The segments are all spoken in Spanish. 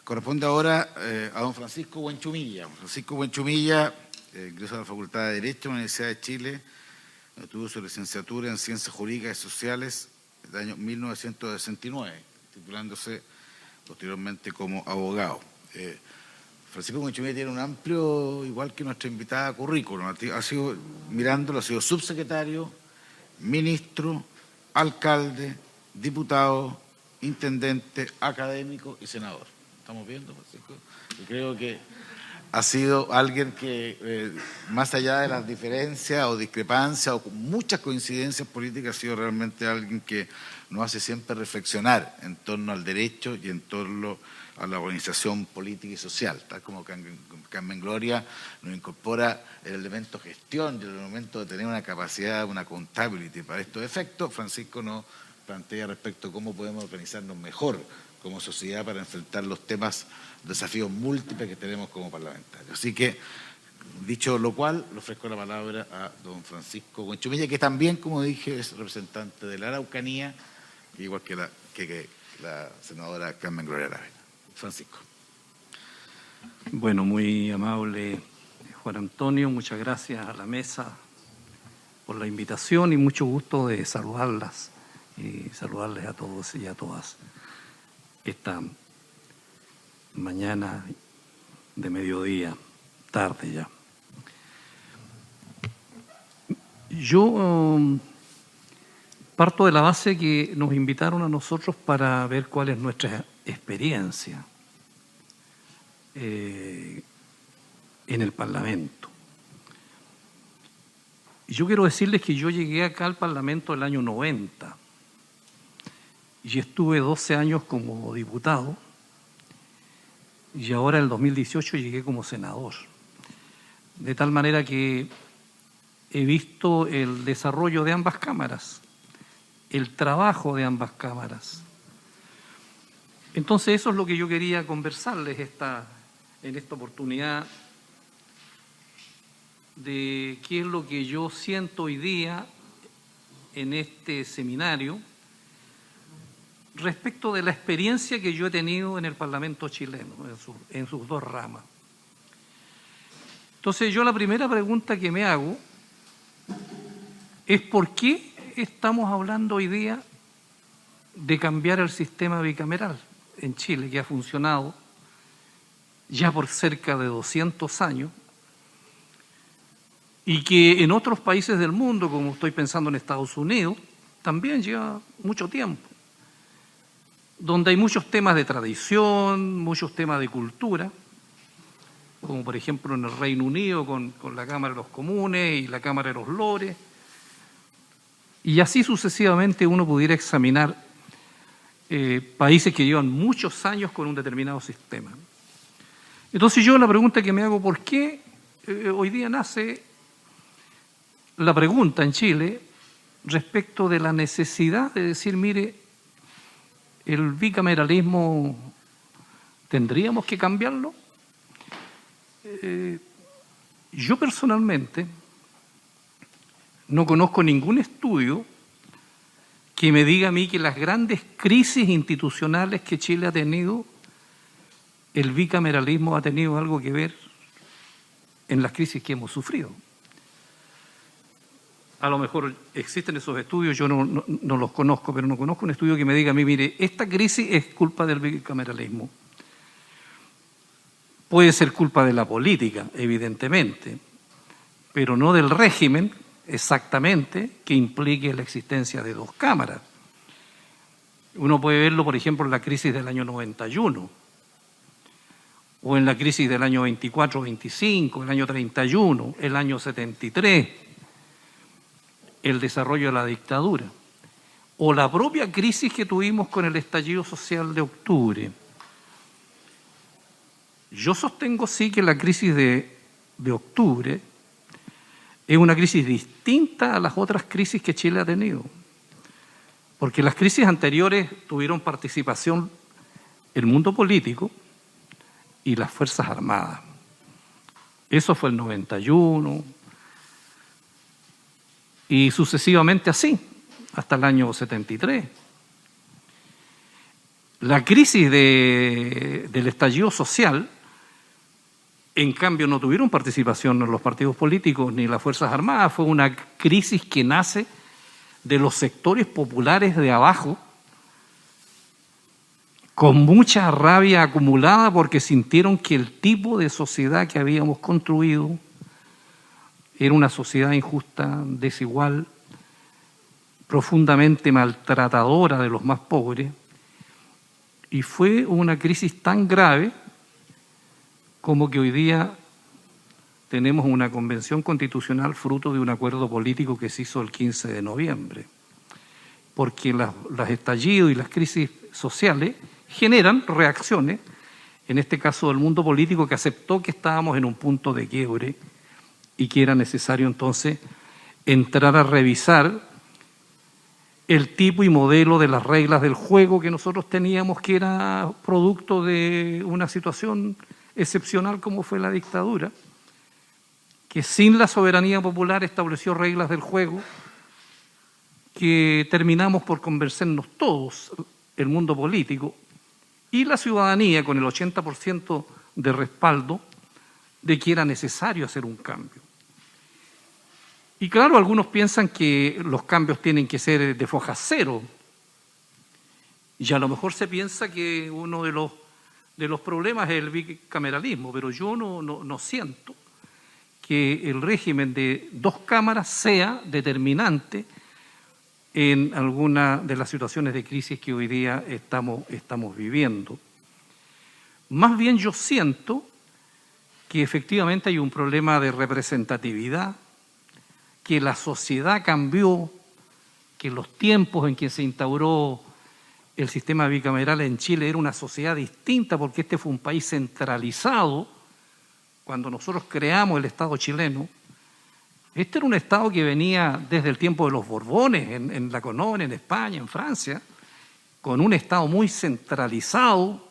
Corresponde ahora a don Francisco Buenchumilla. Francisco Buenchumilla ingresó a la Facultad de Derecho de la Universidad de Chile, obtuvo su licenciatura en Ciencias Jurídicas y Sociales en el año 1969, titulándose posteriormente como abogado. Francisco Buenchumilla tiene un amplio, igual que nuestra invitada, currículum. Ha sido, mirándolo, ha sido subsecretario, ministro, alcalde, diputado, intendente, académico y senador. ¿Estamos viendo, Francisco? Y creo que ha sido alguien que, más allá de las diferencias o discrepancias o muchas coincidencias políticas, ha sido realmente alguien que nos hace siempre reflexionar en torno al derecho y en torno a la organización política y social, tal como Carmen Gloria nos incorpora el elemento gestión y el elemento de tener una capacidad, una accountability para estos efectos. Francisco nos plantea respecto a cómo podemos organizarnos mejor como sociedad para enfrentar los temas, desafíos múltiples que tenemos como parlamentarios. Así que, dicho lo cual, le ofrezco la palabra a don Francisco Buenchumilla, que también, como dije, es representante de la Araucanía, igual que la senadora Carmen Gloria Aravena. Francisco. Bueno, muy amable Juan Antonio, muchas gracias a la mesa por la invitación y mucho gusto de saludarlas y saludarles a todos y a todas esta mañana de mediodía, tarde ya. Yo parto de la base que nos invitaron a nosotros para ver cuál es nuestra experiencia en el Parlamento. Y yo quiero decirles que yo llegué acá al Parlamento el año 90 y estuve 12 años como diputado y ahora en el 2018 llegué como senador. De tal manera que he visto el desarrollo de ambas cámaras, el trabajo de ambas cámaras. Entonces eso es lo que yo quería conversarles en esta oportunidad, de qué es lo que yo siento hoy día en este seminario respecto de la experiencia que yo he tenido en el Parlamento chileno, en sus dos ramas. Entonces yo la primera pregunta que me hago es ¿por qué estamos hablando hoy día de cambiar el sistema bicameral en Chile, que ha funcionado ya por cerca de 200 años y que en otros países del mundo, como estoy pensando en Estados Unidos, también lleva mucho tiempo, donde hay muchos temas de tradición, muchos temas de cultura, como por ejemplo en el Reino Unido con la Cámara de los Comunes y la Cámara de los Lores, y así sucesivamente uno pudiera examinar países que llevan muchos años con un determinado sistema. Entonces yo la pregunta que me hago, ¿por qué hoy día nace la pregunta en Chile respecto de la necesidad de decir, mire, el bicameralismo, ¿tendríamos que cambiarlo? Yo personalmente no conozco ningún estudio que me diga a mí que las grandes crisis institucionales que Chile ha tenido, el bicameralismo ha tenido algo que ver en las crisis que hemos sufrido. A lo mejor existen esos estudios, yo no los conozco, pero no conozco un estudio que me diga a mí, mire, esta crisis es culpa del bicameralismo. Puede ser culpa de la política, evidentemente, pero no del régimen exactamente que implique la existencia de dos cámaras. Uno puede verlo, por ejemplo, en la crisis del año 91, o en la crisis del año 24-25, el año 31, el año 73, el desarrollo de la dictadura, o la propia crisis que tuvimos con el estallido social de octubre. Yo sostengo sí que la crisis de octubre es una crisis distinta a las otras crisis que Chile ha tenido, porque las crisis anteriores tuvieron participación el mundo político y las Fuerzas Armadas. Eso fue el 91 y sucesivamente así, hasta el año 73. La crisis del estallido social, en cambio, no tuvieron participación en los partidos políticos ni las Fuerzas Armadas. Fue una crisis que nace de los sectores populares de abajo, con mucha rabia acumulada porque sintieron que el tipo de sociedad que habíamos construido era una sociedad injusta, desigual, profundamente maltratadora de los más pobres, y fue una crisis tan grave como que hoy día tenemos una convención constitucional fruto de un acuerdo político que se hizo el 15 de noviembre, porque los estallidos y las crisis sociales generan reacciones, en este caso del mundo político, que aceptó que estábamos en un punto de quiebre y que era necesario entonces entrar a revisar el tipo y modelo de las reglas del juego que nosotros teníamos, que era producto de una situación excepcional como fue la dictadura, que sin la soberanía popular estableció reglas del juego que terminamos por convencernos todos, el mundo político y la ciudadanía, con el 80% de respaldo, de que era necesario hacer un cambio. Y claro, algunos piensan que los cambios tienen que ser de foja cero, y a lo mejor se piensa que uno de los problemas es el bicameralismo, pero yo no siento que el régimen de dos cámaras sea determinante en alguna de las situaciones de crisis que hoy día estamos viviendo. Más bien yo siento que efectivamente hay un problema de representatividad, que la sociedad cambió, que los tiempos en que se instauró el sistema bicameral en Chile era una sociedad distinta, porque este fue un país centralizado. Cuando nosotros creamos el Estado chileno, este era un Estado que venía desde el tiempo de los Borbones, en la Colonia, en España, en Francia, con un Estado muy centralizado,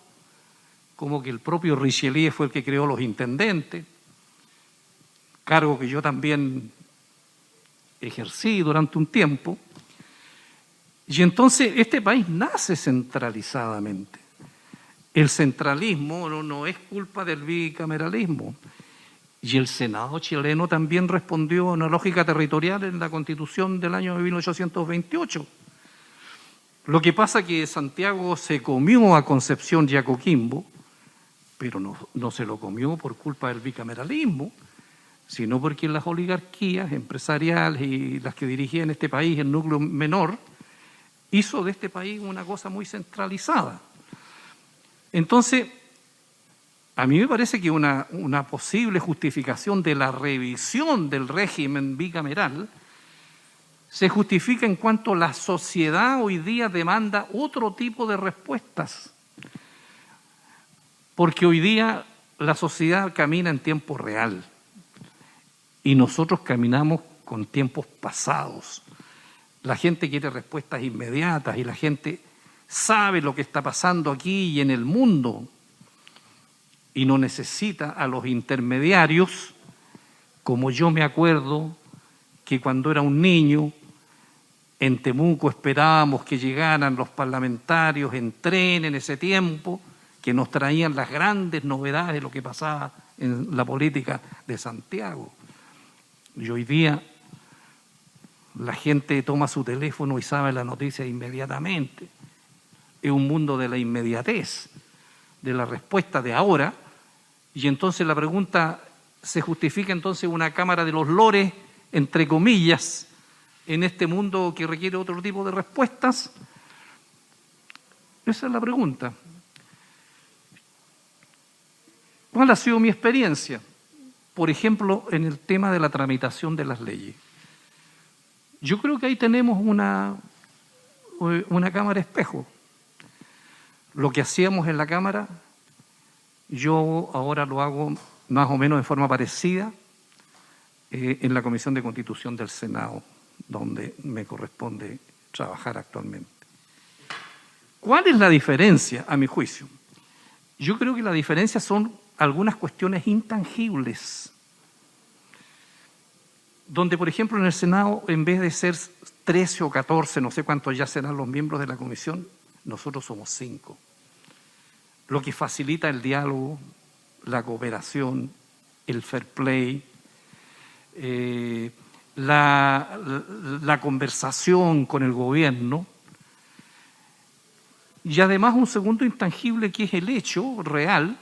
como que el propio Richelieu fue el que creó los intendentes, cargo que yo también ejercí durante un tiempo. Y entonces este país nace centralizadamente. El centralismo no es culpa del bicameralismo. Y el Senado chileno también respondió a una lógica territorial en la Constitución del año 1828. Lo que pasa es que Santiago se comió a Concepción y a Coquimbo, pero no se lo comió por culpa del bicameralismo, sino porque las oligarquías empresariales y las que dirigían este país, el núcleo menor, hizo de este país una cosa muy centralizada. Entonces, a mí me parece que una posible justificación de la revisión del régimen bicameral se justifica en cuanto la sociedad hoy día demanda otro tipo de respuestas, porque hoy día la sociedad camina en tiempo real y nosotros caminamos con tiempos pasados. La gente quiere respuestas inmediatas y la gente sabe lo que está pasando aquí y en el mundo y no necesita a los intermediarios, como yo me acuerdo que cuando era un niño en Temuco esperábamos que llegaran los parlamentarios en tren en ese tiempo, que nos traían las grandes novedades de lo que pasaba en la política de Santiago. Y hoy día la gente toma su teléfono y sabe la noticia inmediatamente. Es un mundo de la inmediatez, de la respuesta de ahora, y entonces la pregunta, ¿se justifica entonces una cámara de los lores, entre comillas, en este mundo que requiere otro tipo de respuestas? Esa es la pregunta. ¿Cuál ha sido mi experiencia? Por ejemplo, en el tema de la tramitación de las leyes. Yo creo que ahí tenemos una cámara espejo. Lo que hacíamos en la Cámara, yo ahora lo hago más o menos de forma parecida en la Comisión de Constitución del Senado, donde me corresponde trabajar actualmente. ¿Cuál es la diferencia, a mi juicio? Yo creo que la diferencia son algunas cuestiones intangibles, donde, por ejemplo, en el Senado, en vez de ser 13 o 14, no sé cuántos ya serán los miembros de la comisión, nosotros somos 5. lo que facilita el diálogo, la cooperación, el fair play, la conversación con el gobierno, y además un segundo intangible que es el hecho real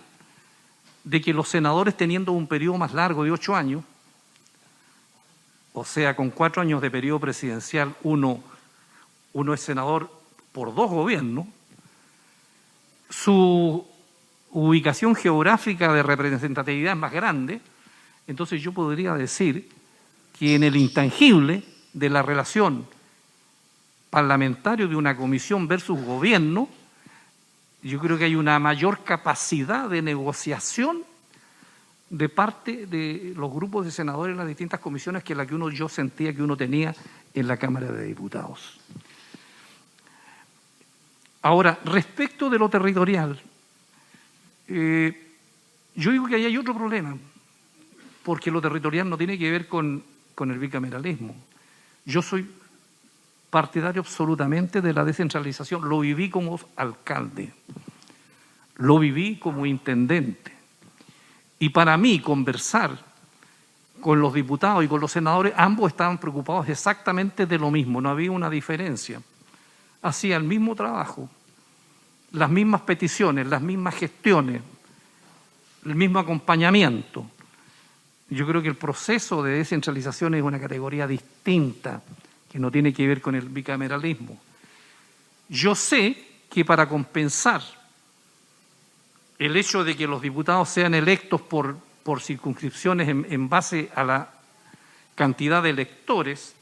de que los senadores, teniendo un periodo más largo de 8 años, o sea, con 4 años de periodo presidencial, uno es senador por 2 gobiernos, su ubicación geográfica de representatividad es más grande. Entonces yo podría decir que en el intangible de la relación parlamentario de una comisión versus gobierno, yo creo que hay una mayor capacidad de negociación de parte de los grupos de senadores en las distintas comisiones que la que yo sentía que uno tenía en la Cámara de Diputados. Ahora, respecto de lo territorial, yo digo que ahí hay otro problema, porque lo territorial no tiene que ver con el bicameralismo. Yo soy partidario absolutamente de la descentralización. Lo viví como alcalde, lo viví como intendente. Y para mí, conversar con los diputados y con los senadores, ambos estaban preocupados exactamente de lo mismo, no había una diferencia. Hacía el mismo trabajo, las mismas peticiones, las mismas gestiones, el mismo acompañamiento. Yo creo que el proceso de descentralización es una categoría distinta, que no tiene que ver con el bicameralismo. Yo sé que para compensar el hecho de que los diputados sean electos por circunscripciones en base a la cantidad de electores,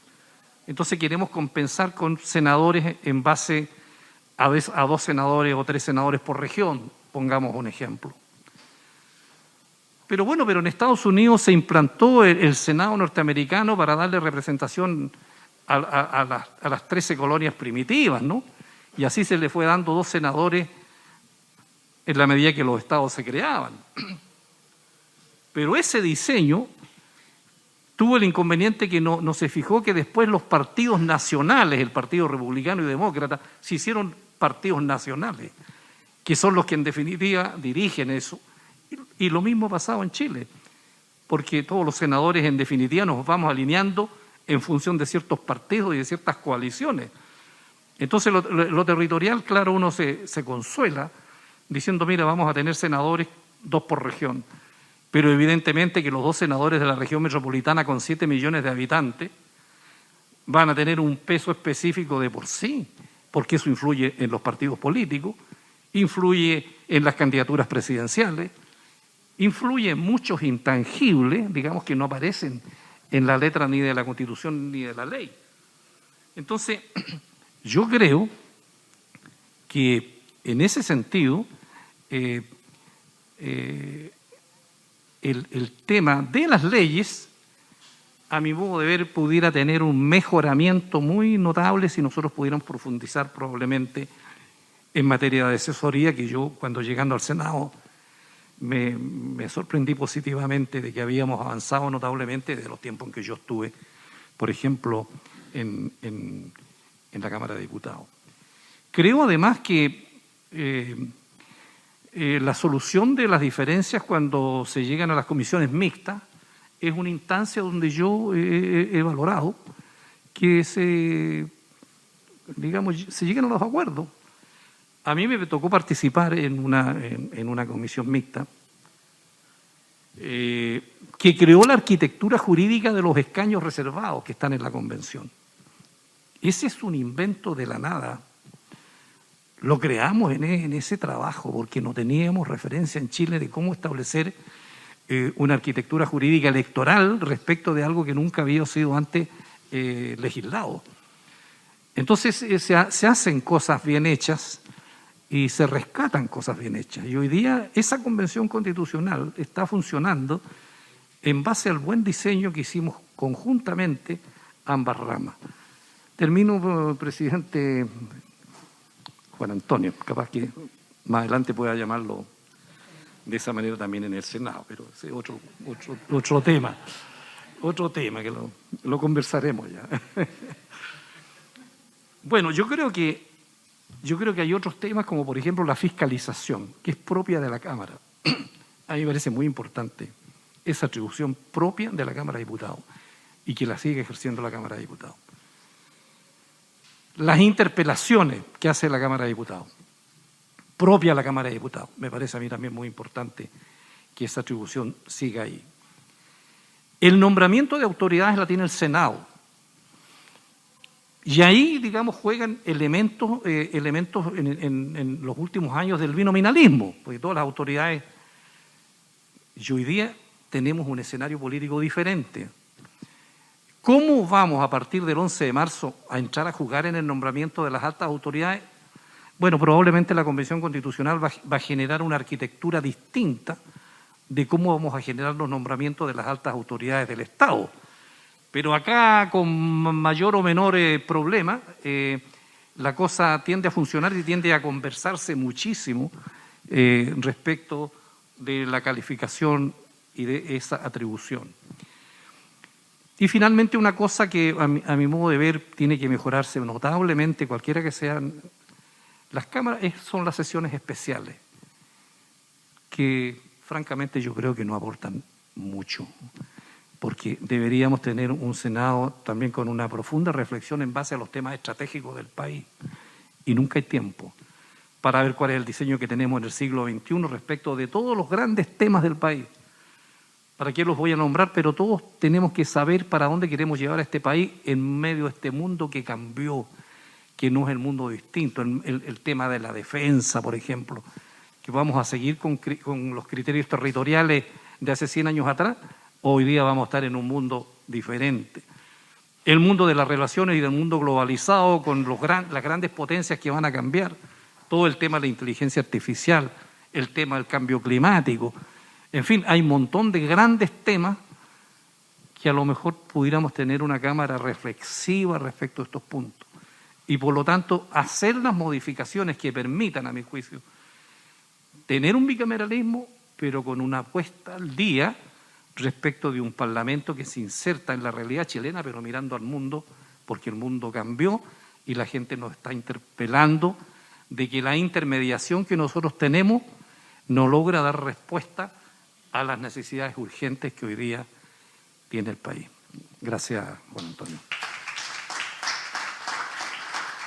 entonces queremos compensar con senadores en base a 2 senadores o 3 senadores por región, pongamos un ejemplo. Pero bueno, en Estados Unidos se implantó el Senado norteamericano para darle representación a las 13 colonias primitivas, ¿no? Y así se le fue dando 2 senadores en la medida que los estados se creaban. Pero ese diseño tuvo el inconveniente que no se fijó que después los partidos nacionales, el Partido Republicano y Demócrata, se hicieron partidos nacionales, que son los que en definitiva dirigen eso. Y lo mismo pasaba en Chile, porque todos los senadores en definitiva nos vamos alineando en función de ciertos partidos y de ciertas coaliciones. Entonces lo territorial, claro, uno se consuela diciendo, mira, vamos a tener senadores 2 por región, pero evidentemente que los 2 senadores de la región metropolitana con 7 millones de habitantes van a tener un peso específico de por sí, porque eso influye en los partidos políticos, influye en las candidaturas presidenciales, influye en muchos intangibles, digamos, que no aparecen en la letra ni de la Constitución ni de la ley. Entonces, yo creo que en ese sentido el tema de las leyes, a mi modo de ver, pudiera tener un mejoramiento muy notable si nosotros pudiéramos profundizar probablemente en materia de asesoría, que yo cuando llegando al Senado me sorprendí positivamente de que habíamos avanzado notablemente de los tiempos en que yo estuve, por ejemplo, en la Cámara de Diputados. Creo además que la solución de las diferencias cuando se llegan a las comisiones mixtas es una instancia donde yo he valorado que se lleguen a los acuerdos. A mí me tocó participar en una comisión mixta que creó la arquitectura jurídica de los escaños reservados que están en la Convención. Ese es un invento de la nada. Lo creamos en ese trabajo porque no teníamos referencia en Chile de cómo establecer una arquitectura jurídica electoral respecto de algo que nunca había sido antes legislado. Entonces se hacen cosas bien hechas y se rescatan cosas bien hechas. Y hoy día esa convención constitucional está funcionando en base al buen diseño que hicimos conjuntamente ambas ramas. Termino, presidente Juan Antonio, capaz que más adelante pueda llamarlo de esa manera también en el Senado, pero ese es otro tema que lo conversaremos ya. Bueno, yo creo que Yo creo que hay otros temas, como por ejemplo la fiscalización, que es propia de la Cámara. A mí me parece muy importante esa atribución propia de la Cámara de Diputados y que la sigue ejerciendo la Cámara de Diputados. Las interpelaciones que hace la Cámara de Diputados, propia de la Cámara de Diputados, me parece a mí también muy importante que esa atribución siga ahí. El nombramiento de autoridades la tiene el Senado. Y ahí, digamos, juegan elementos en los últimos años del binominalismo, porque todas las autoridades, y hoy día tenemos un escenario político diferente. ¿Cómo vamos a partir del 11 de marzo a entrar a jugar en el nombramiento de las altas autoridades? Bueno, probablemente la Convención Constitucional va a generar una arquitectura distinta de cómo vamos a generar los nombramientos de las altas autoridades del Estado. Pero acá, con mayor o menor problema, la cosa tiende a funcionar y tiende a conversarse muchísimo respecto de la calificación y de esa atribución. Y finalmente una cosa que a mi modo de ver tiene que mejorarse notablemente, cualquiera que sean las cámaras, son las sesiones especiales, que francamente yo creo que no aportan mucho, porque deberíamos tener un Senado también con una profunda reflexión en base a los temas estratégicos del país, y nunca hay tiempo para ver cuál es el diseño que tenemos en el siglo XXI respecto de todos los grandes temas del país. ¿Para qué los voy a nombrar? Pero todos tenemos que saber para dónde queremos llevar a este país en medio de este mundo que cambió, que no es el mundo distinto. El tema de la defensa, por ejemplo, que vamos a seguir con los criterios territoriales de hace 100 años atrás, hoy día vamos a estar en un mundo diferente. El mundo de las relaciones y del mundo globalizado con las grandes potencias que van a cambiar, todo el tema de la inteligencia artificial, el tema del cambio climático. En fin, hay un montón de grandes temas que a lo mejor pudiéramos tener una Cámara reflexiva respecto a estos puntos. Y por lo tanto, hacer las modificaciones que permitan, a mi juicio, tener un bicameralismo, pero con una puesta al día respecto de un Parlamento que se inserta en la realidad chilena, pero mirando al mundo, porque el mundo cambió y la gente nos está interpelando de que la intermediación que nosotros tenemos no logra dar respuesta a las necesidades urgentes que hoy día tiene el país. Gracias, Juan Antonio.